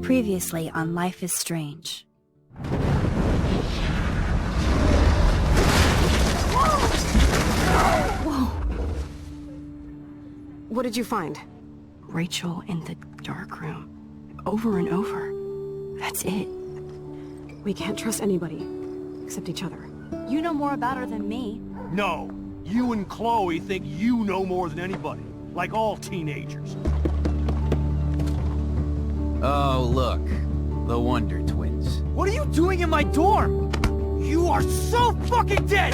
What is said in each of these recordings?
Previously on Life is Strange. Whoa! What did you find? Rachel in the dark room. Over and over. That's it. We can't trust anybody, except each other. You know more about her than me. No. You and Chloe think you know more than anybody. Like all teenagers. Oh, look. The Wonder Twins. What are you doing in my dorm? You are so fucking dead!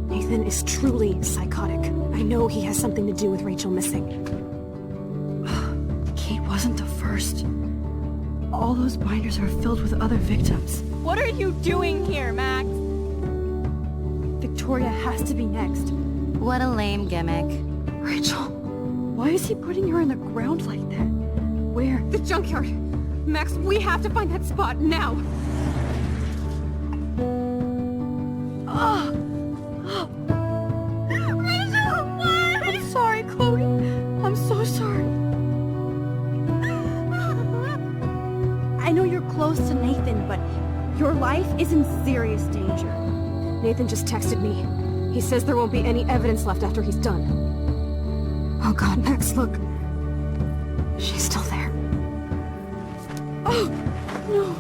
Nathan is truly psychotic. I know he has something to do with Rachel missing. Kate wasn't the first. All those binders are filled with other victims. What are you doing here, Max? Victoria has to be next. What a lame gimmick. Rachel, why is he putting her in the ground like that? Where? The junkyard! Max, we have to find that spot, now! Rachel, what? I'm sorry, Chloe. I'm so sorry. I know you're close to Nathan, but your life is in serious danger. Nathan just texted me. He says there won't be any evidence left after he's done. Oh god, Max, look. She's still there. Oh, no.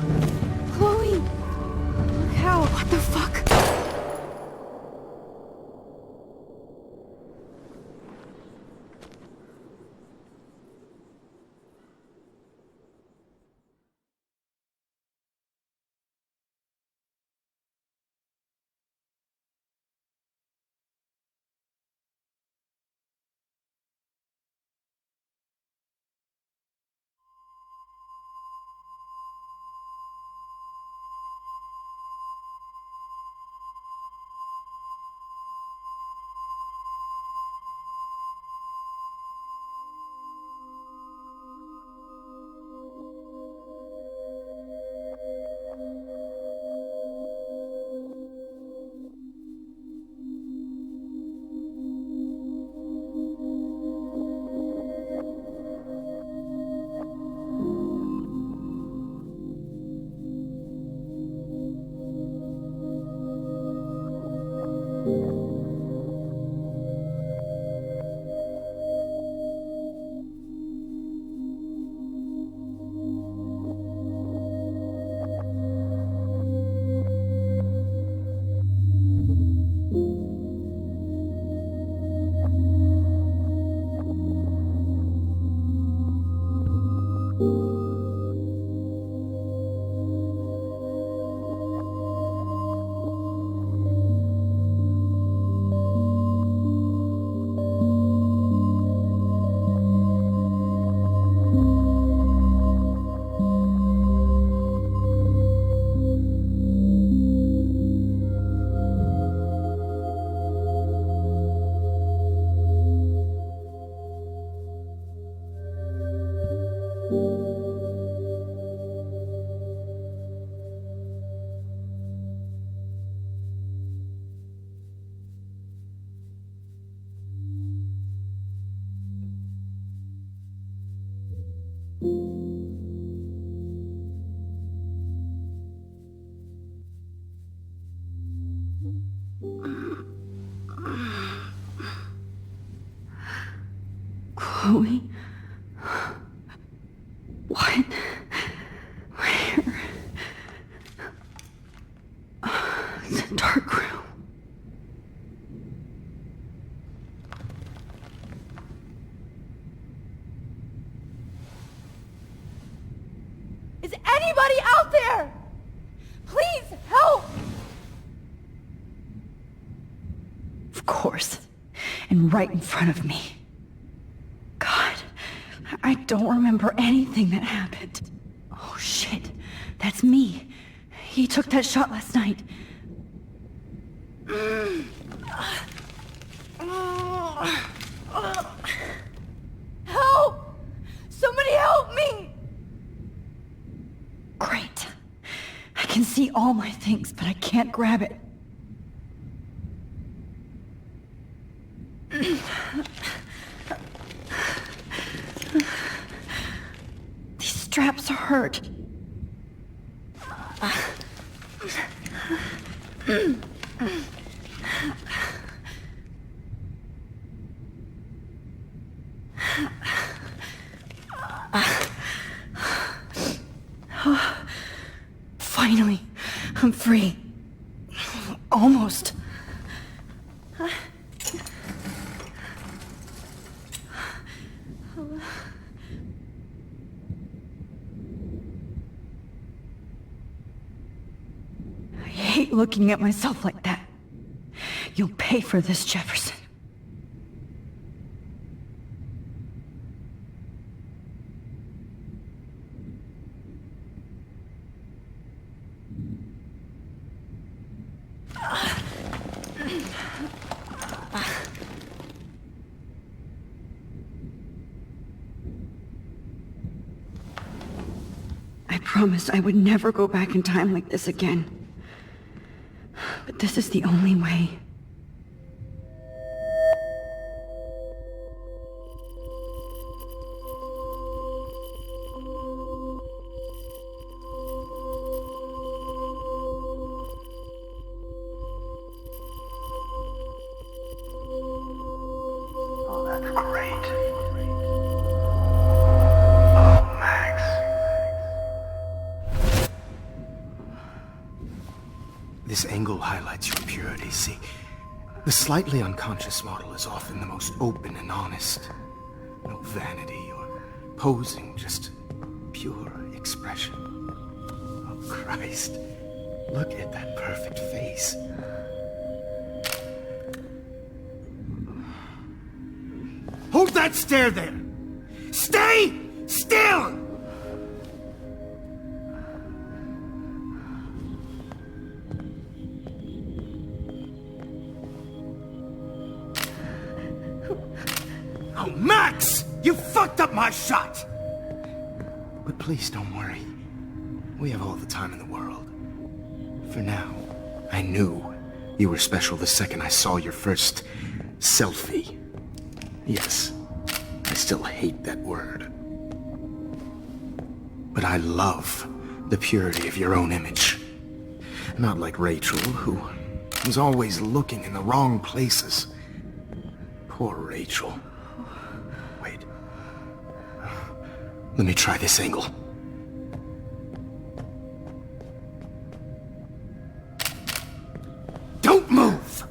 Chloe! Look how. What the fuck? Chloe? What? Where? The dark room. Is anybody out there? Please help! Of course. And right in front of me. God, I don't remember anything that happened. Oh shit, that's me. He took that shot last night. Help! Somebody help me! Great. I can see all my things, but I can't grab it. These straps hurt. Finally, I'm free. Almost. I hate looking at myself like that. You'll pay for this, Jefferson. I promised I would never go back in time like this again. But this is the only way. Oh, that's great. Oh, Max. This angle highlights your purity, see? The slightly unconscious model is often the most open and honest. No vanity or posing, just pure expression. Oh, Christ. Look at that perfect face. Hold that stare there! Stay still! Oh, Max! You fucked up my shot! But please don't worry. We have all the time in the world. For now, I knew you were special the second I saw your first selfie. Yes, I still hate that word. But I love the purity of your own image. Not like Rachel, who was always looking in the wrong places. Poor Rachel. Wait. Let me try this angle. Don't move!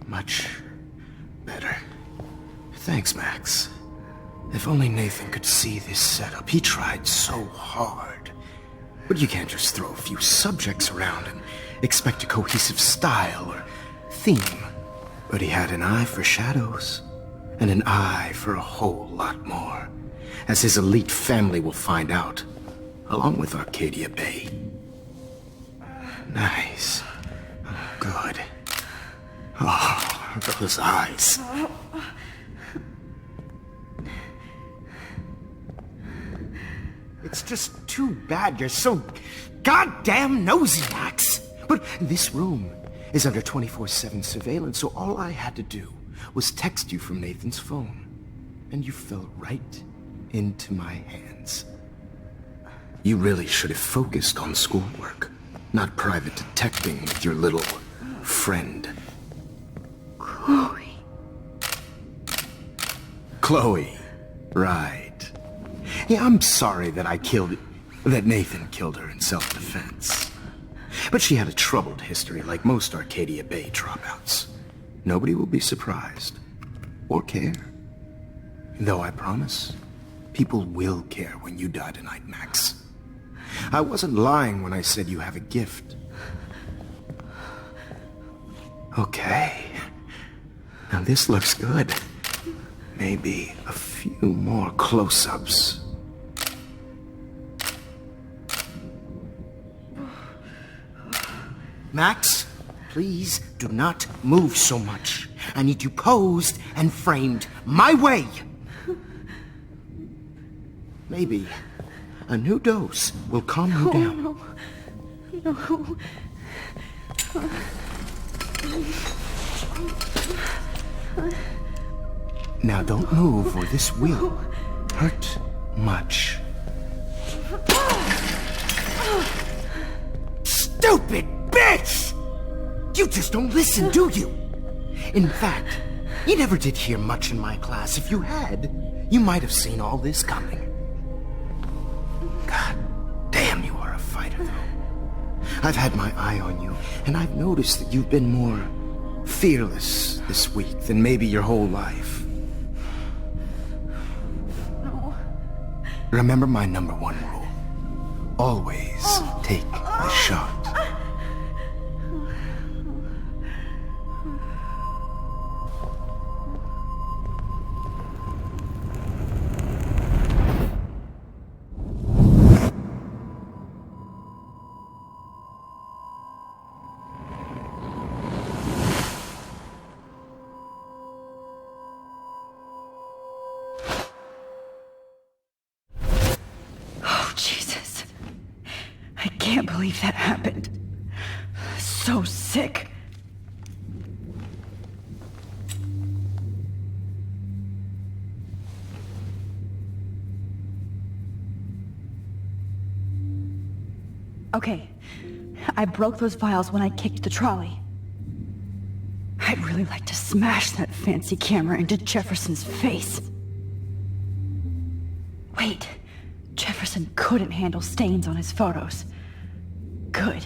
Much better. Thanks, Max. If only Nathan could see this setup. He tried so hard. But you can't just throw a few subjects around and expect a cohesive style or theme. But he had an eye for shadows, and an eye for a whole lot more, as his elite family will find out, along with Arcadia Bay. Nice. Good. Oh, those eyes. It's just too bad you're so goddamn nosy, Max. But this room is under 24/7 surveillance, so all I had to do was text you from Nathan's phone. And you fell right into my hands. You really should have focused on schoolwork, not private detecting with your little friend. Chloe. Chloe. Right. Yeah, I'm sorry that Nathan killed her in self-defense. But she had a troubled history like most Arcadia Bay dropouts. Nobody will be surprised. Or care. Though I promise, people will care when you die tonight, Max. I wasn't lying when I said you have a gift. Okay. Now this looks good. Maybe a few more close-ups. Max, please do not move so much. I need you posed and framed my way. Maybe a new dose will calm you down. No. Now don't move or this will hurt much. Stupid bitch! You just don't listen, do you? In fact, you never did hear much in my class. If you had, you might have seen all this coming. God damn, you are a fighter, though. I've had my eye on you, and I've noticed that you've been more fearless this week than maybe your whole life. No. Remember my number one rule. Always take the shot. Jesus. I can't believe that happened. So sick. Okay, I broke those vials when I kicked the trolley. I'd really like to smash that fancy camera into Jefferson's face. Wait. Jefferson couldn't handle stains on his photos. Good.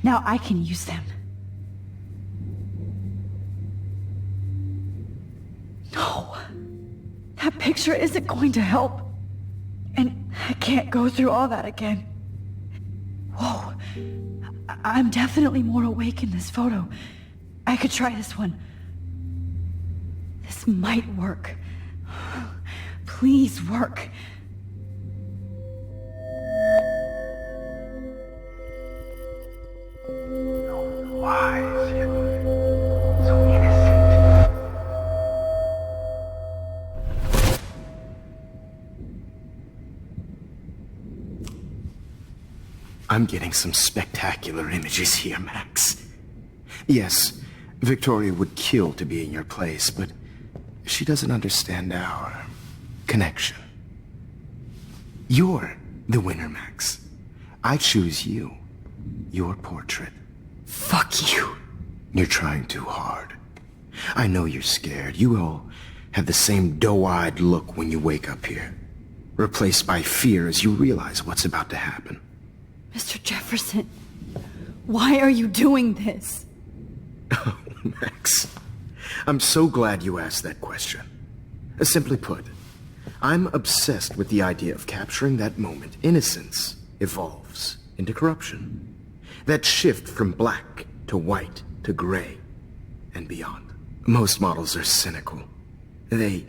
Now I can use them. No. That picture isn't going to help. And I can't go through all that again. Whoa. I'm definitely more awake in this photo. I could try this one. This might work. Please work. Wise, yet so innocent. I'm getting some spectacular images here, Max. Yes, Victoria would kill to be in your place, but she doesn't understand our connection. You're the winner, Max. I choose you. Your portrait. Fuck you. You're trying too hard. I know you're scared. You all have the same doe-eyed look when you wake up here, replaced by fear as you realize what's about to happen. Mr. Jefferson, why are you doing this? Oh, Max. I'm so glad you asked that question. Simply put, I'm obsessed with the idea of capturing that moment innocence evolves into corruption. That shift from black to white to gray and beyond. Most models are cynical. They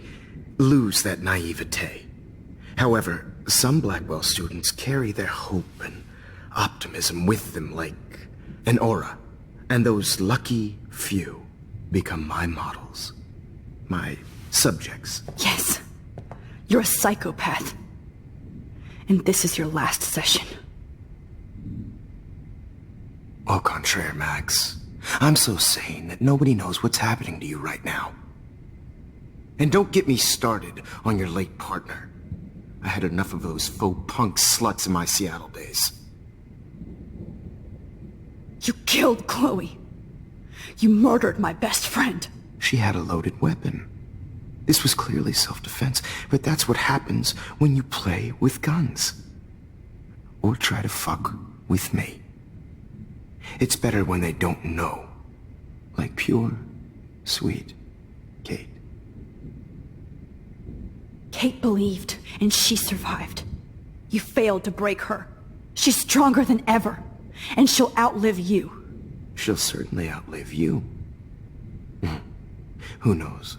lose that naivete. However, some Blackwell students carry their hope and optimism with them like an aura. And those lucky few become my models. My subjects. Yes. You're a psychopath. And this is your last session. Au contraire, Max. I'm so sane that nobody knows what's happening to you right now. And don't get me started on your late partner. I had enough of those faux punk sluts in my Seattle days. You killed Chloe. You murdered my best friend. She had a loaded weapon. This was clearly self-defense, but that's what happens when you play with guns. Or try to fuck with me. It's better when they don't know. Like pure, sweet Kate. Kate believed, and she survived. You failed to break her. She's stronger than ever, and she'll outlive you. She'll certainly outlive you. Who knows?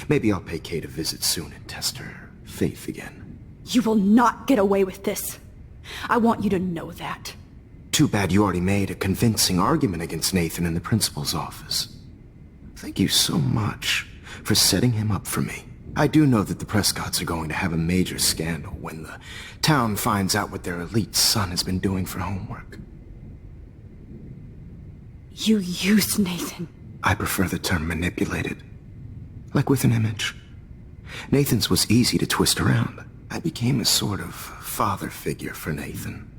Maybe I'll pay Kate a visit soon and test her faith again. You will not get away with this. I want you to know that. Too bad you already made a convincing argument against Nathan in the principal's office. Thank you so much for setting him up for me. I do know that the Prescotts are going to have a major scandal when the town finds out what their elite son has been doing for homework. You used Nathan. I prefer the term manipulated. Like with an image. Nathan's was easy to twist around. I became a sort of father figure for Nathan.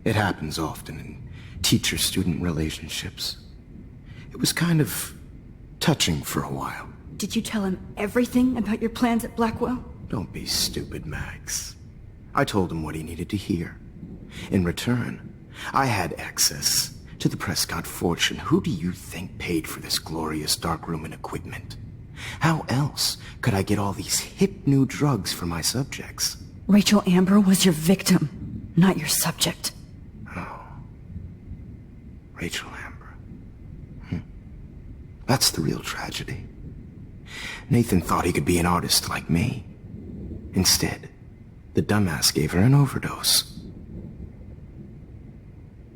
It happens often in teacher-student relationships. It was kind of touching for a while. Did you tell him everything about your plans at Blackwell? Don't be stupid, Max. I told him what he needed to hear. In return, I had access to the Prescott fortune. Who do you think paid for this glorious darkroom and equipment? How else could I get all these hip new drugs for my subjects? Rachel Amber was your victim, not your subject. Oh. Rachel Amber. That's the real tragedy. Nathan thought he could be an artist like me. Instead, the dumbass gave her an overdose.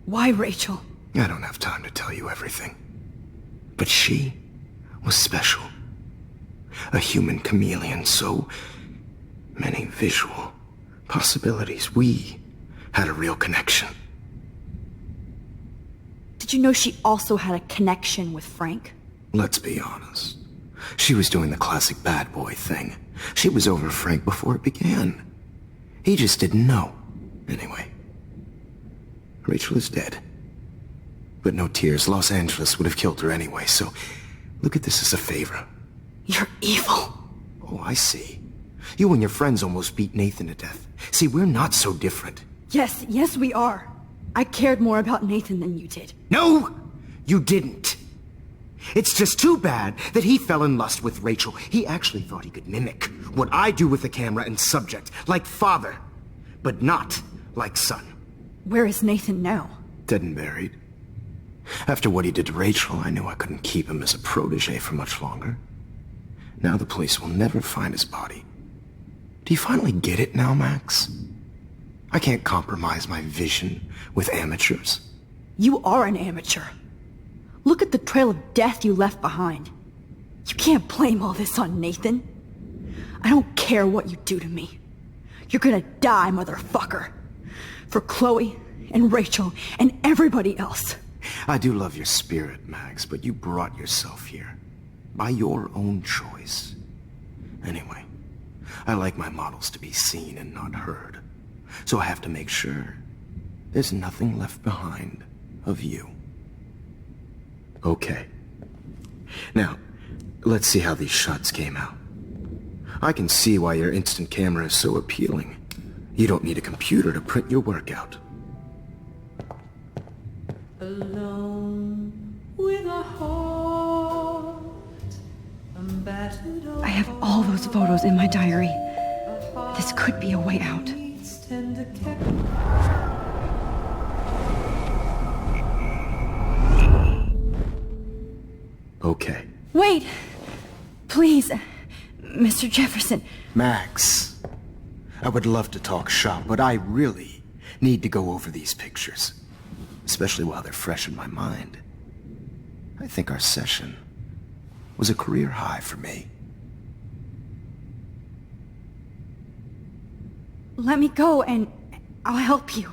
Why Rachel? I don't have time to tell you everything. But she was special. A human chameleon, so many visual possibilities. We had a real connection. Did you know she also had a connection with Frank? Let's be honest. She was doing the classic bad boy thing. She was over Frank before it began. He just didn't know. Anyway, Rachel is dead. But no tears. Los Angeles would have killed her anyway, so look at this as a favor. You're evil. Oh, I see. You and your friends almost beat Nathan to death. See, we're not so different. Yes, we are. I cared more about Nathan than you did. No, you didn't. It's just too bad that he fell in lust with Rachel. He actually thought he could mimic what I do with the camera and subject, like father, but not like son. Where is Nathan now? Dead and buried. After what he did to Rachel, I knew I couldn't keep him as a protege for much longer. Now the police will never find his body. Do you finally get it now, Max? I can't compromise my vision with amateurs. You are an amateur. Look at the trail of death you left behind. You can't blame all this on Nathan. I don't care what you do to me. You're gonna die, motherfucker. For Chloe and Rachel and everybody else. I do love your spirit, Max, but you brought yourself here. By your own choice. Anyway, I like my models to be seen and not heard. So I have to make sure there's nothing left behind of you. Okay. Now, let's see how these shots came out. I can see why your instant camera is so appealing. You don't need a computer to print your work out. Alone with a heart, I have all those photos in my diary. This could be a way out. Okay. Wait! Please, Mr. Jefferson. Max, I would love to talk shop, but I really need to go over these pictures. Especially while they're fresh in my mind. I think our session was a career high for me. Let me go and I'll help you.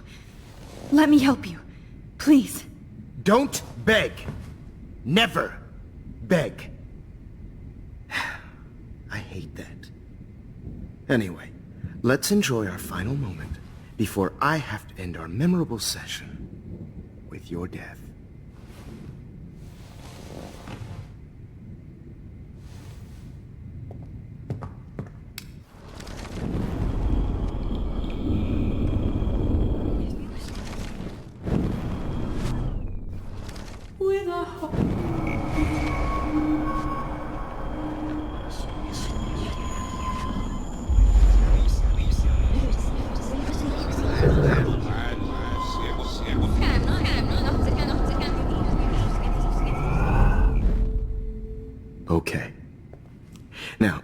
Let me help you. Please. Don't beg. Never beg. I hate that. Anyway, let's enjoy our final moment before I have to end our memorable session with your death. with a heart. Okay. Now,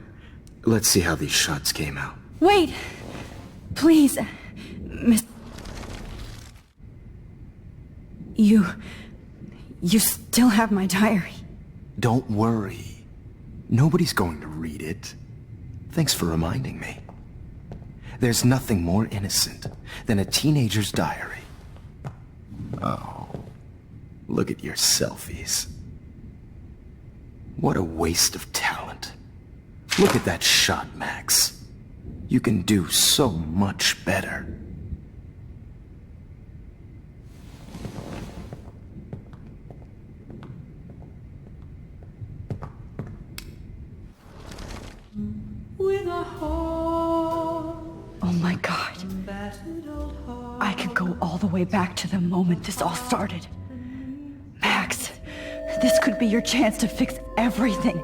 let's see how these shots came out. Wait! Please, Miss... You still have my diary. Don't worry. Nobody's going to read it. Thanks for reminding me. There's nothing more innocent than a teenager's diary. Oh, look at your selfies. What a waste of talent. Look at that shot, Max. You can do so much better. With a heart, Oh my god. battered old heart. I could go all the way back to the moment this all started. Max, this could be your chance to fix everything.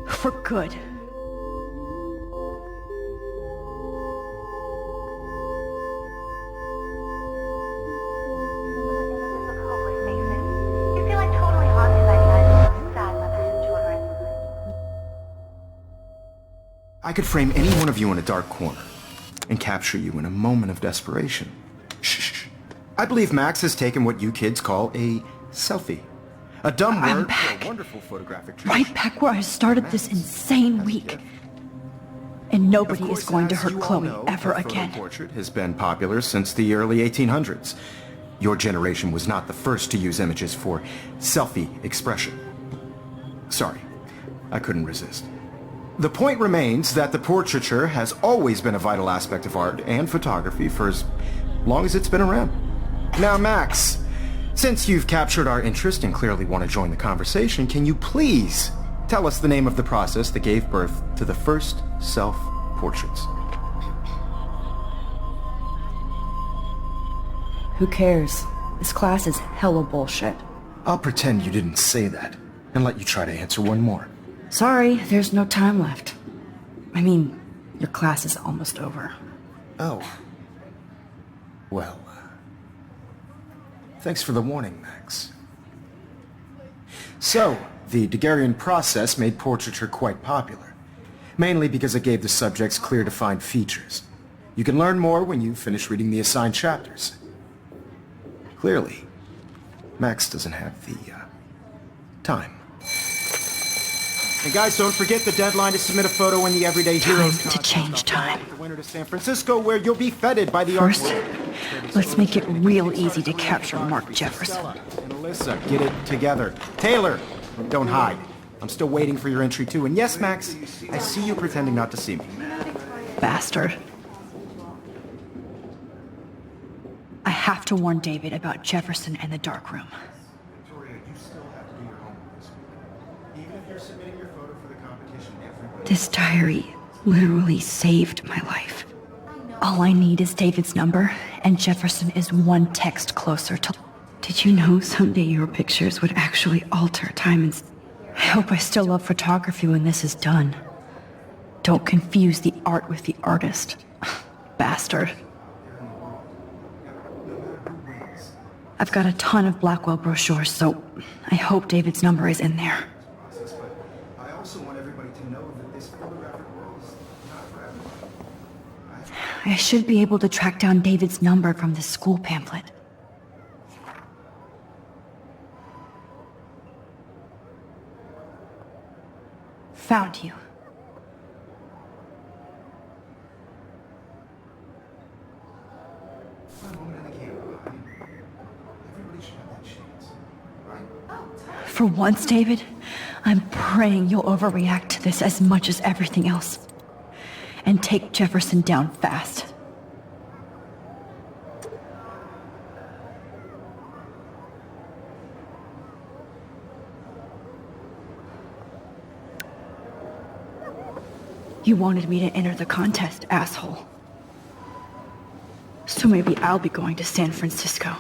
For good. You feel like totally haunted by the idea of sad mothers and children. I could frame any one of you in a dark corner and capture you in a moment of desperation. Shh. I believe Max has taken what you kids call a selfie. A dumb I'm word back. for a wonderful photographic tradition. Right back where I started this insane week. And nobody is going to hurt Chloe ever again. The portrait has been popular since the early 1800s. Your generation was not the first to use images for selfie expression. Sorry, I couldn't resist. The point remains that the portraiture has always been a vital aspect of art and photography for as long as it's been around. Now, Max, since you've captured our interest and clearly want to join the conversation, can you please tell us the name of the process that gave birth to the first self-portraits? Who cares? This class is hella bullshit. I'll pretend you didn't say that and let you try to answer one more. Sorry, there's no time left. I mean, your class is almost over. Oh. Well, thanks for the warning, Max. So, the Daguerrean process made portraiture quite popular, mainly because it gave the subjects clear defined features. You can learn more when you finish reading the assigned chapters. Clearly, Max doesn't have the, time. And guys, don't forget the deadline to submit a photo in the Everyday Heroes Time to change time. The winner to San Francisco, where you'll be feted by the First, art world. let's make it real easy to capture Mark Jefferson. And Alyssa, get it together. Taylor, don't hide. I'm still waiting for your entry too. And yes, Max, I see you pretending not to see me. Bastard. I have to warn David about Jefferson and the dark room. Victoria, you still have to do your homework this week. Even if you're submitting your photo for the competition every week. This diary literally saved my life. All I need is David's number, and Jefferson is one text closer to... Did you know someday your pictures would actually alter time and... I hope I still love photography when this is done. Don't confuse the art with the artist. Bastard. I've got a ton of Blackwell brochures, so I hope David's number is in there. But I also want everybody to know that this photographic world is not for everybody. I should be able to track down David's number from this school pamphlet. Found you. For once, David, I'm praying you'll overreact to this as much as everything else. And take Jefferson down fast. You wanted me to enter the contest, asshole. So maybe I'll be going to San Francisco.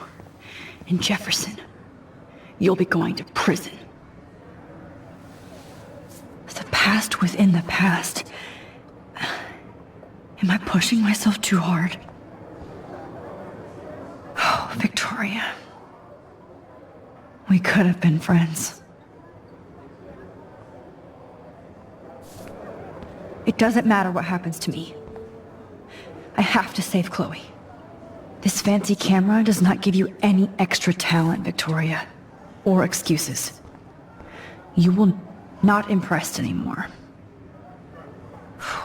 And Jefferson, you'll be going to prison. The past within the past. Am I pushing myself too hard? Oh, Victoria. We could have been friends. It doesn't matter what happens to me. I have to save Chloe. This fancy camera does not give you any extra talent, Victoria. Or excuses. You will not impressed anymore.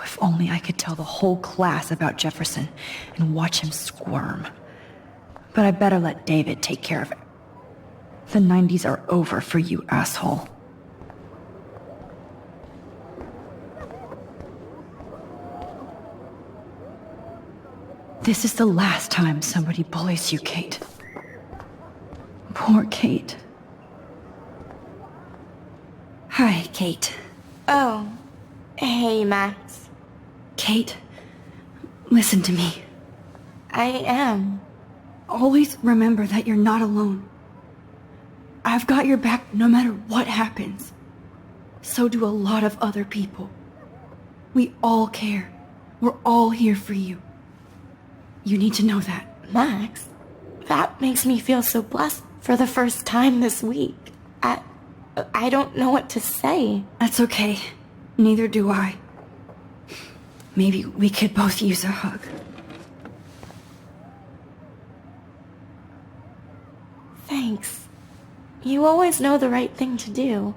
If only I could tell the whole class about Jefferson and watch him squirm. But I better let David take care of it. The 90s are over for you, asshole. This is the last time somebody bullies you, Kate. Poor Kate. Hi, Kate. Oh. Hey, Max. Kate, listen to me. I am. Always remember that you're not alone. I've got your back no matter what happens. So do a lot of other people. We all care. We're all here for you. You need to know that. Max, that makes me feel so blessed for the first time this week. I don't know what to say. That's okay. Neither do I. Maybe we could both use a hug. Thanks. You always know the right thing to do.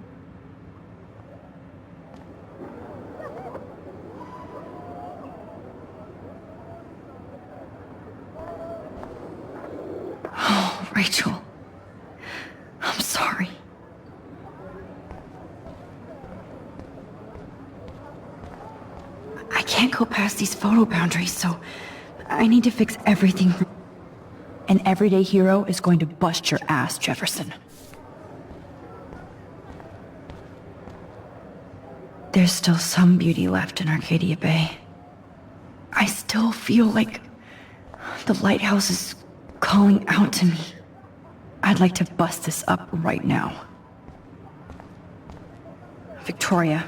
Oh, Rachel. I'm sorry. I can't go past these photo boundaries, so I need to fix everything. An everyday hero is going to bust your ass, Jefferson. There's still some beauty left in Arcadia Bay. I still feel like the lighthouse is calling out to me. I'd like to bust this up right now. Victoria,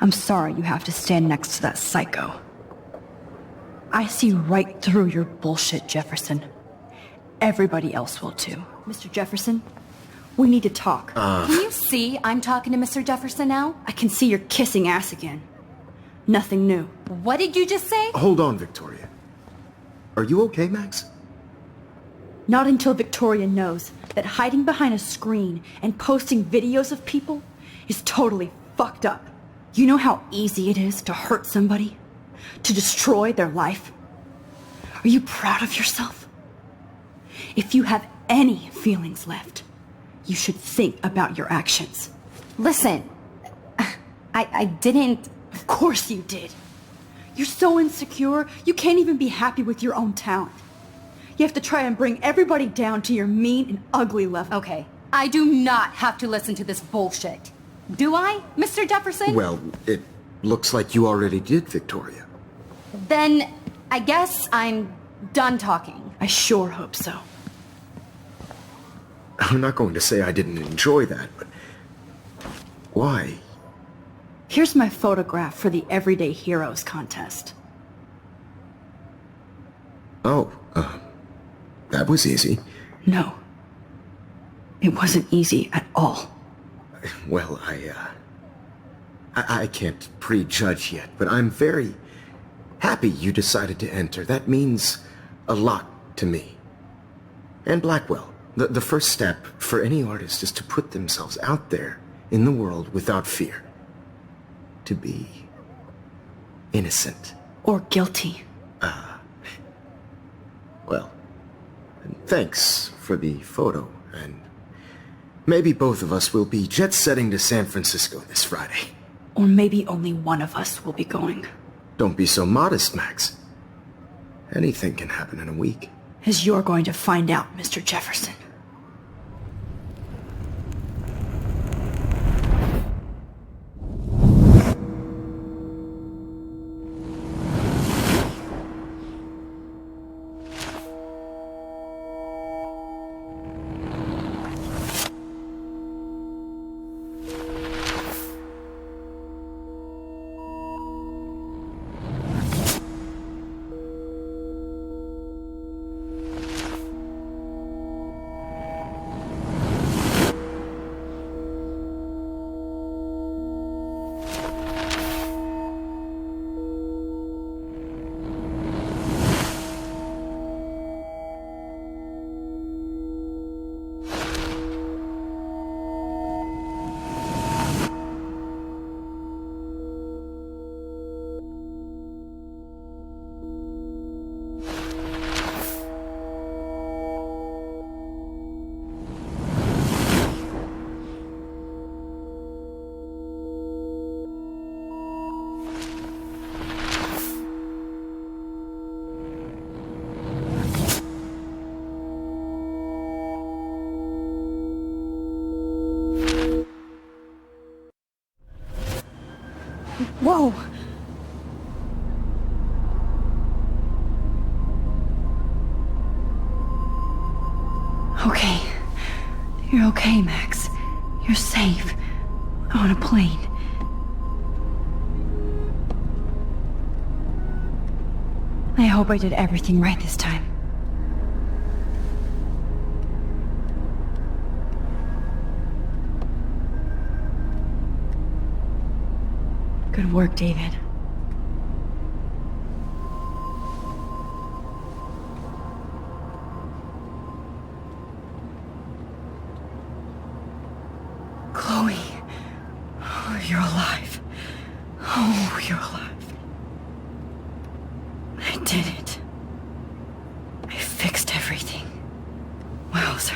I'm sorry you have to stand next to that psycho. I see right through your bullshit, Jefferson. Everybody else will too. Mr. Jefferson, we need to talk. Can you see I'm talking to Mr. Jefferson now? I can see you're kissing ass again. Nothing new. What did you just say? Hold on, Victoria. Are you okay, Max? Not until Victoria knows that hiding behind a screen and posting videos of people is totally fucked up. You know how easy it is to hurt somebody? To destroy their life? Are you proud of yourself? If you have any feelings left, you should think about your actions. Listen, I didn't... Of course you did. You're so insecure, you can't even be happy with your own talent. You have to try and bring everybody down to your mean and ugly level. Okay, I do not have to listen to this bullshit. Do I, Mr. Jefferson? Well, it looks like you already did, Victoria. Then I guess I'm done talking. I sure hope so. I'm not going to say I didn't enjoy that, but... why? Here's my photograph for the Everyday Heroes contest. Oh, that was easy. No. It wasn't easy at all. Well, I can't prejudge yet, but I'm very happy you decided to enter. That means a lot to me. And Blackwell. The first step for any artist is to put themselves out there in the world without fear. To be innocent. Or guilty. Well, thanks for the photo, and maybe both of us will be jet-setting to San Francisco this Friday. Or maybe only one of us will be going. Don't be so modest, Max. Anything can happen in a week. As you're going to find out, Mr. Jefferson. Whoa! Okay. You're okay, Max. You're safe. On a plane. I hope I did everything right this time. Good work, David. Chloe. Oh, you're alive. Oh, you're alive. I did it. I fixed everything. Wowzer.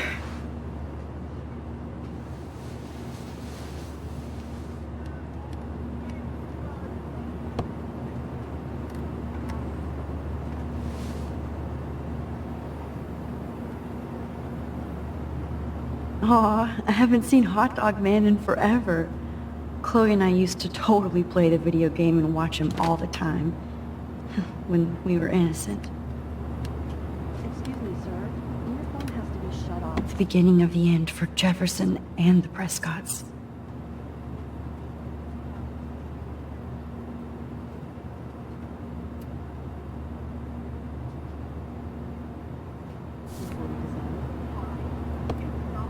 Aw, I haven't seen Hot Dog Man in forever. Chloe and I used to totally play the video game and watch him all the time. When we were innocent. Excuse me, sir. Your phone has to be shut off. The beginning of the end for Jefferson and the Prescotts.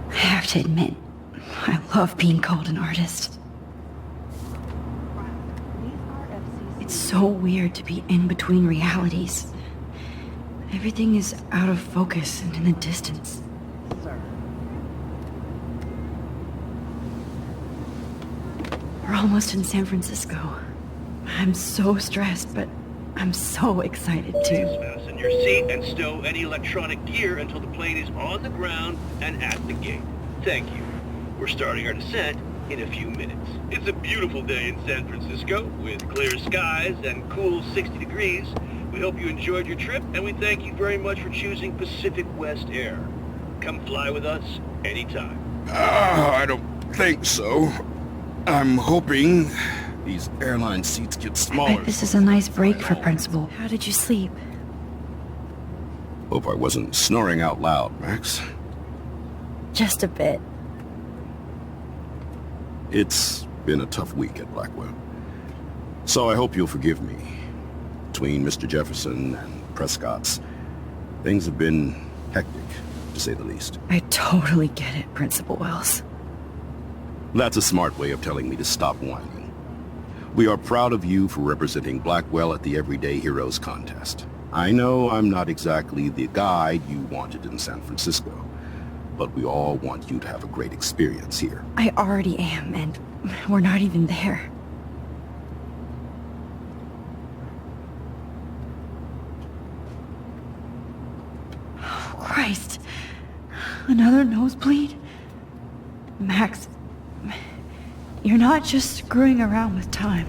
I have to admit, I love being called an artist. It's so weird to be in between realities. Everything is out of focus and in the distance. We're almost in San Francisco. I'm so stressed, but I'm so excited too. Fasten your seat and stow any electronic gear until the plane is on the ground and at the gate. Thank you. We're starting our descent in a few minutes. It's a beautiful day in San Francisco with clear skies and cool 60 degrees. We hope you enjoyed your trip, and we thank you very much for choosing Pacific West Air. Come fly with us anytime. I don't think so. I'm hoping these airline seats get I smaller. bet this is a nice break for Principal. How did you sleep? Hope I wasn't snoring out loud, Max. Just a bit. It's been a tough week at Blackwell. So I hope you'll forgive me. Between Mr. Jefferson and Prescott's, things have been hectic, to say the least. I totally get it, Principal Wells. That's a smart way of telling me to stop whining. We are proud of you for representing Blackwell at the Everyday Heroes contest. I know I'm not exactly the guide you wanted in San Francisco, but we all want you to have a great experience here. I already am, and we're not even there. Oh, Christ. Another nosebleed? Max, you're not just screwing around with time.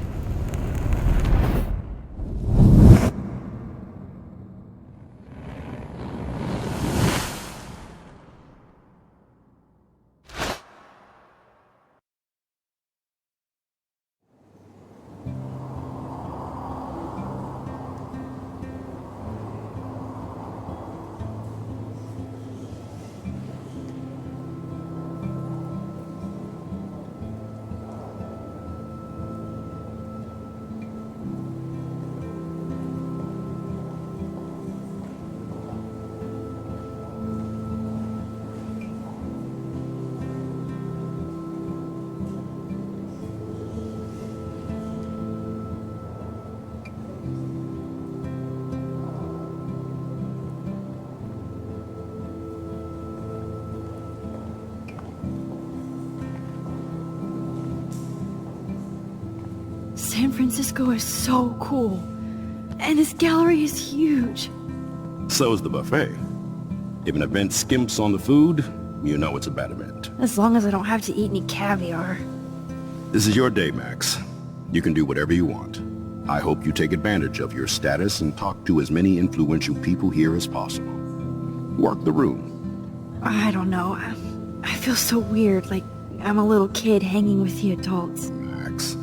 San Francisco is so cool. And this gallery is huge. So is the buffet. If an event skimps on the food, you know it's a bad event. As long as I don't have to eat any caviar. This is your day, Max. You can do whatever you want. I hope you take advantage of your status and talk to as many influential people here as possible. Work the room. I don't know. I feel so weird, like I'm a little kid hanging with the adults. Max,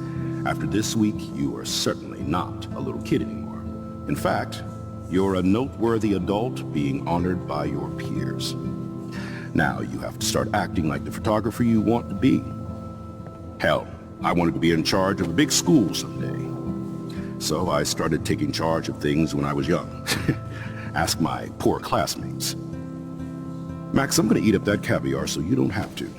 After this week, you are certainly not a little kid anymore. In fact, you're a noteworthy adult being honored by your peers. Now you have to start acting like the photographer you want to be. Hell, I wanted to be in charge of a big school someday. So I started taking charge of things when I was young. Ask my poor classmates. Max, I'm gonna eat up that caviar so you don't have to.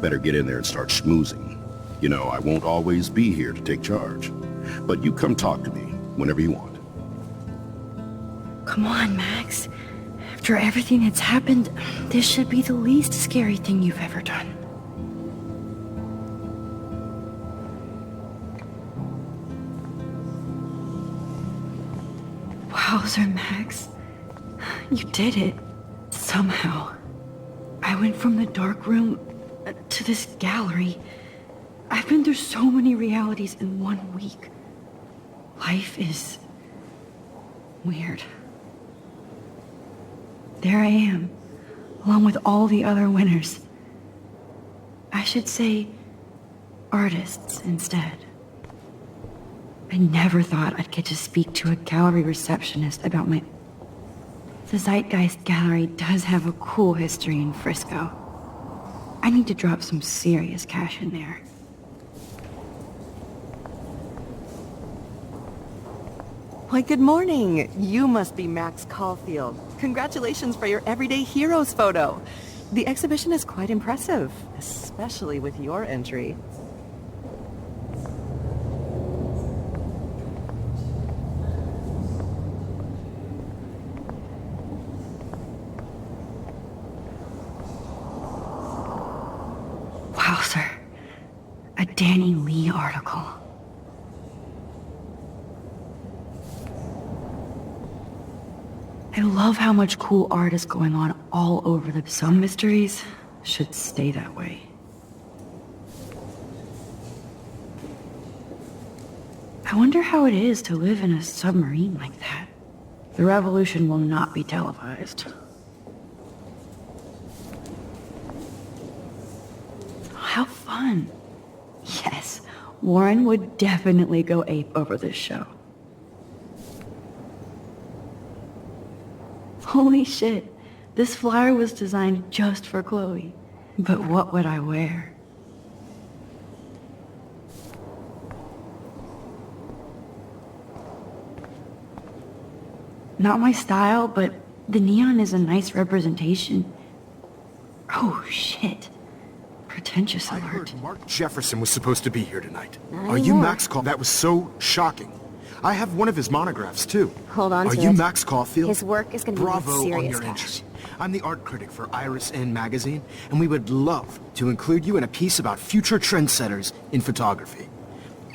Better get in there and start schmoozing. You know, I won't always be here to take charge. But you come talk to me whenever you want. Come on, Max. After everything that's happened, this should be the least scary thing you've ever done. Wowzer, Max. You did it. Somehow. I went from the dark room to this gallery. I've been through so many realities in 1 week. Life is weird. There I am, along with all the other winners. I should say artists instead. I never thought I'd get to speak to a gallery receptionist about my... The Zeitgeist Gallery does have a cool history in Frisco. I need to drop some serious cash in there. Why, good morning. You must be Max Caulfield. Congratulations for your Everyday Heroes photo. The exhibition is quite impressive, especially with your entry. Wow, sir. A Danny Lee article. I love how much cool art is going on all over the... Some mysteries should stay that way. I wonder how it is to live in a submarine like that. The revolution will not be televised. How fun. Yes, Warren would definitely go ape over this show. Holy shit, this flyer was designed just for Chloe. But what would I wear? Not my style, but the neon is a nice representation. Oh shit. Pretentious alert. I heard Mark Jefferson was supposed to be here tonight. Are you Max Caulfield? That was so shocking. I have one of his monographs, too. Hold on to it. Are you Max Caulfield? His work is going to be worth Bravo on serious your cash. entry. I'm the art critic for Iris N magazine, and we would love to include you in a piece about future trendsetters in photography.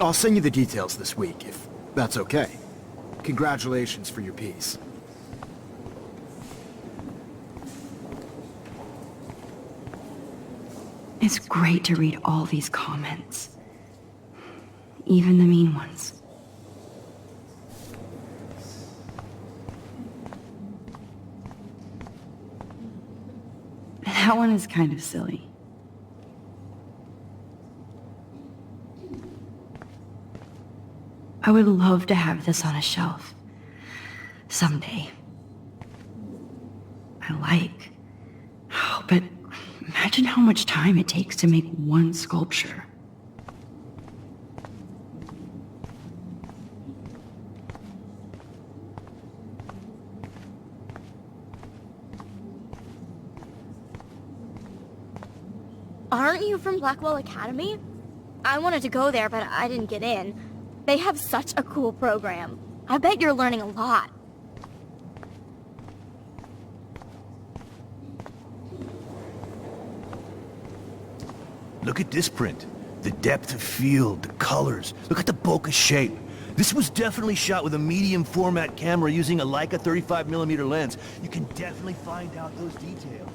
I'll send you the details this week, if that's okay. Congratulations for your piece. It's great to read all these comments. Even the mean ones. That one is kind of silly. I would love to have this on a shelf. Someday. I like. Oh, but imagine how much time it takes to make one sculpture. Aren't you from Blackwell Academy? I wanted to go there, but I didn't get in. They have such a cool program. I bet you're learning a lot. Look at this print. The depth of field, the colors. Look at the bokeh shape. This was definitely shot with a medium format camera using a Leica 35mm lens. You can definitely find out those details.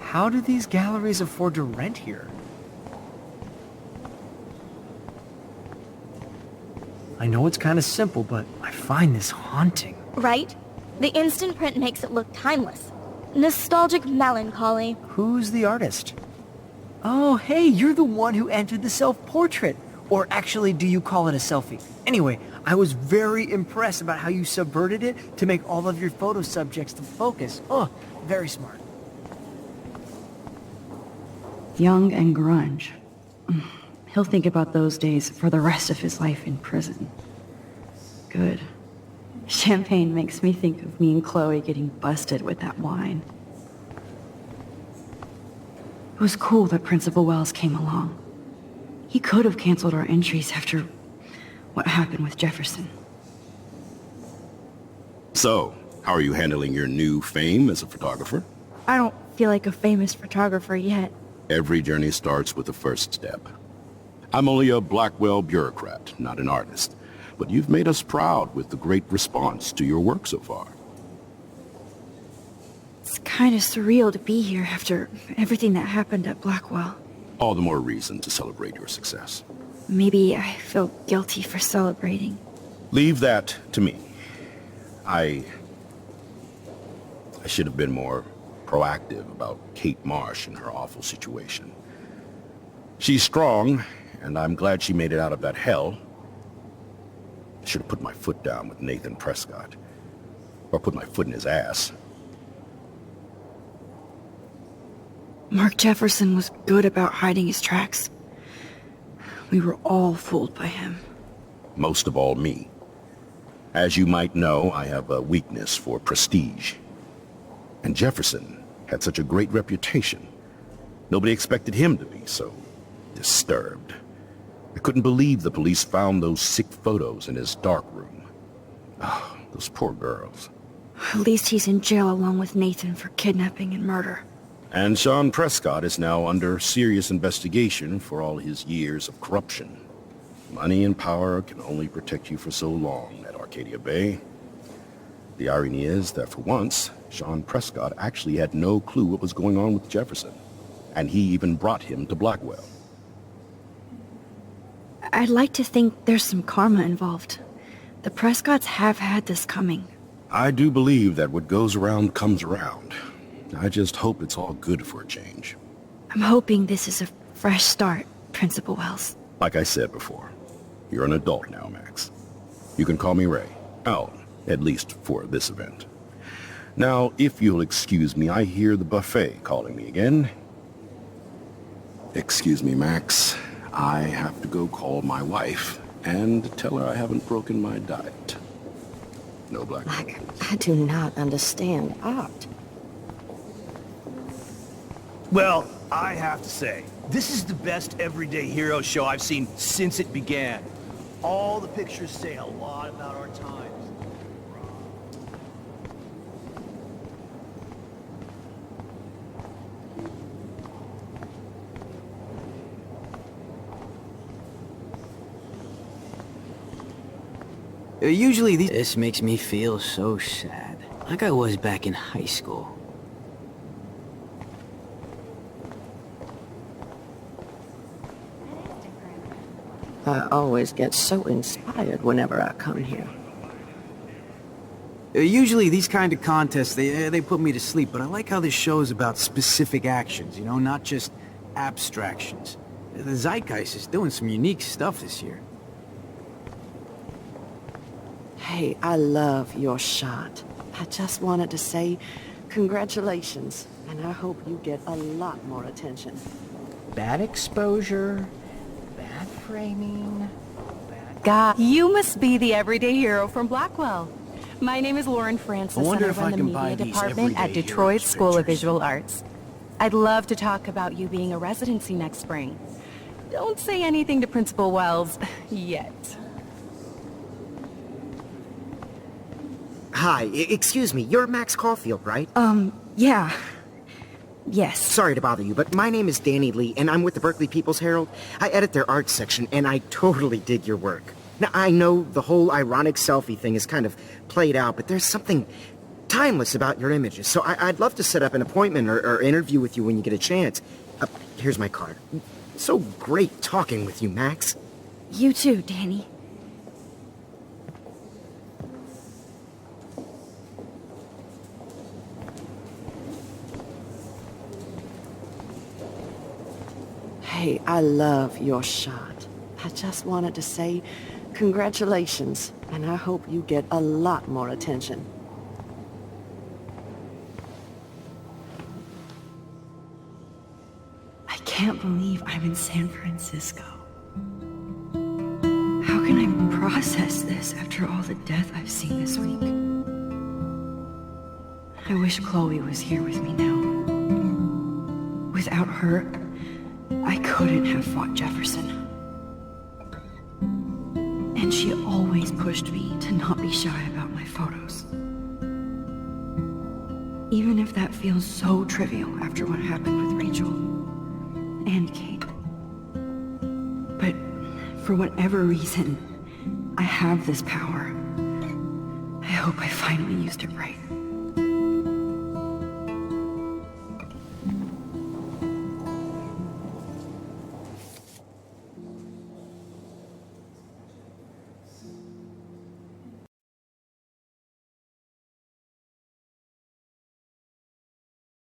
How do these galleries afford to rent here? I know it's kind of simple, but I find this haunting. Right? The instant print makes it look timeless. Nostalgic melancholy. Who's the artist? Oh, hey, you're the one who entered the self-portrait. Or actually, do you call it a selfie? Anyway, I was very impressed about how you subverted it to make all of your photo subjects the focus. Oh, very smart. Young and grunge. He'll think about those days for the rest of his life in prison. Good. Champagne makes me think of me and Chloe getting busted with that wine. It was cool that Principal Wells came along. He could have canceled our entries after what happened with Jefferson. So, how are you handling your new fame as a photographer? I don't feel like a famous photographer yet. Every journey starts with the first step. I'm only a Blackwell bureaucrat, not an artist. But you've made us proud with the great response to your work so far. It's kind of surreal to be here after everything that happened at Blackwell. All the more reason to celebrate your success. Maybe I feel guilty for celebrating. Leave that to me. I should have been more proactive about Kate Marsh and her awful situation. She's strong, and I'm glad she made it out of that hell. I should have put my foot down with Nathan Prescott. Or put my foot in his ass. Mark Jefferson was good about hiding his tracks. We were all fooled by him. Most of all, me. As you might know, I have a weakness for prestige. And Jefferson had such a great reputation. Nobody expected him to be so disturbed. I couldn't believe the police found those sick photos in his darkroom. Oh, those poor girls. At least he's in jail along with Nathan for kidnapping and murder. And Sean Prescott is now under serious investigation for all his years of corruption. Money and power can only protect you for so long at Arcadia Bay. The irony is that for once, Sean Prescott actually had no clue what was going on with Jefferson. And he even brought him to Blackwell. I'd like to think there's some karma involved. The Prescotts have had this coming. I do believe that what goes around comes around. I just hope it's all good for a change. I'm hoping this is a fresh start, Principal Wells. Like I said before, you're an adult now, Max. You can call me Ray. Oh, at least for this event. Now, if you'll excuse me, I hear the buffet calling me again. Excuse me, Max. I have to go call my wife and tell her I haven't broken my diet. No black. I do not understand art. Well, I have to say, this is the best everyday hero show I've seen since it began. All the pictures say a lot about our times. Usually these... This makes me feel so sad. Like I was back in high school. I always get so inspired whenever I come here. Usually these kind of contests, they put me to sleep, but I like how this show is about specific actions, you know, not just abstractions. The Zeitgeist is doing some unique stuff this year. Hey, I love your shot. I just wanted to say congratulations, and I hope you get a lot more attention. Bad exposure, bad framing, God, you must be the everyday hero from Blackwell. My name is Lauren Francis, and I run the media department at Detroit School of Visual Arts. I'd love to talk about you being a residency next spring. Don't say anything to Principal Wells yet. Hi, excuse me, you're Max Caulfield, right? Yeah. Yes. Sorry to bother you, but my name is Danny Lee, and I'm with the Berkeley People's Herald. I edit their arts section, and I totally dig your work. Now, I know the whole ironic selfie thing is kind of played out, but there's something timeless about your images, so I'd love to set up an appointment or interview with you when you get a chance. Here's my card. So great talking with you, Max. You too, Danny. Hey, I love your shot. I just wanted to say congratulations, and I hope you get a lot more attention. I can't believe I'm in San Francisco. How can I process this after all the death I've seen this week? I wish Chloe was here with me now. Without her, I couldn't have fought Jefferson. And she always pushed me to not be shy about my photos. Even if that feels so trivial after what happened with Rachel and Kate. But for whatever reason, I have this power. I hope I finally used it right.